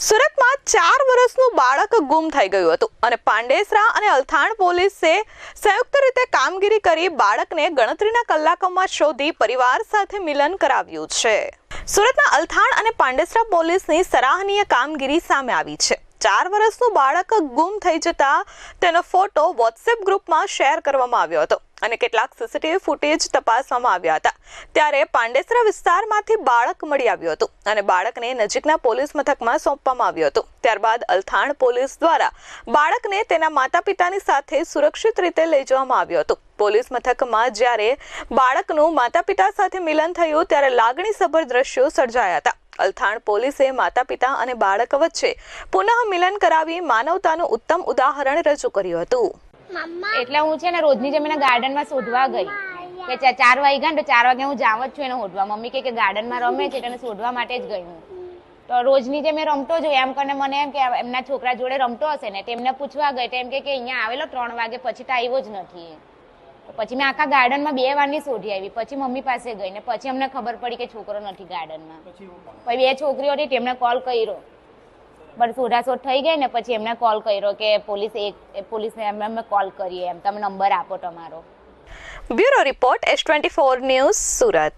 સુરતમાં 4 વર્ષનું બાળક ગુમ થઈ ગયું હતું અને પાંડેસરા અને અલથાણ પોલીસે સંયુક્ત રીતે કામગીરી કરી બાળકને ગણતરીના કલાકોમાં શોધી પરિવાર સાથે મિલન કરાવ્યું છે। સુરતના અલથાણ અને પાંડેસરા પોલીસની સરાહનીય કામગીરી સામે આવી છે। 4 વર્ષનું બાળક ગુમ થઈ જતા તેનો ફોટો વોટ્સએપ ગ્રુપમાં શેર કરવામાં આવ્યો હતો અને કેટલાક સીસીટીવી ફૂટેજ તપાસવામાં આવ્યા હતા ત્યારે પાંડેસરા વિસ્તારમાંથી બાળક મળી આવ્યું હતું અને બાળકને નજીકના પોલીસ મથકમાં સોંપવામાં આવ્યું હતું। ત્યારબાદ અલથાણ પોલીસ દ્વારા બાળકને તેના માતા-પિતાની સાથે સુરક્ષિત રીતે લઈ જવામાં આવ્યું હતું। પોલીસ મથકમાં જ્યારે બાળકનું માતા-પિતા સાથે મિલન થયું ત્યારે લાગણીસભર દ્રશ્યો સર્જાયા હતા। અલથાણ પોલીસે માતા-પિતા અને બાળક વચ્ચે પુનઃ મિલન કરાવી માનવતાનું ઉત્તમ ઉદાહરણ રજૂ કર્યું હતું। એટલે હું છે ને રોજની જેમ એના ગાર્ડનમાં શોધવા ગઈ કે 4 વાગ્યા ને તો 4 વાગે હું જાવ જ છું એને શોધવા। મમ્મી કે ગાર્ડનમાં રમે છે એને શોધવા માટે જ ગઈ હું। તો રોજની જેમ એ રમતો જ હોય એમ કરીને મને એમ કે એમના છોકરા જોડે રમતો હશે ને તેમને પૂછવા ગઈ તો એમ કે અહીંયા આવેલો 3 વાગે પછી તો આવ્યો જ નથી। તો પછી મેં આખા ગાર્ડનમાં 2 વારની શોધી આવી, પછી મમ્મી પાસે ગઈ ને પછી અમને ખબર પડી કે છોકરો નથી ગાર્ડનમાં। પછી 2 છોકરીઓ હતી તેમને કોલ કર્યો, બસ શોધાશોધ થઈ ગઈ ને પછી એમને કોલ કર્યો કે પોલીસને અમે કોલ કરીએ એમ, તમે નંબર આપો તમારો। Bureau report S24 news Surat.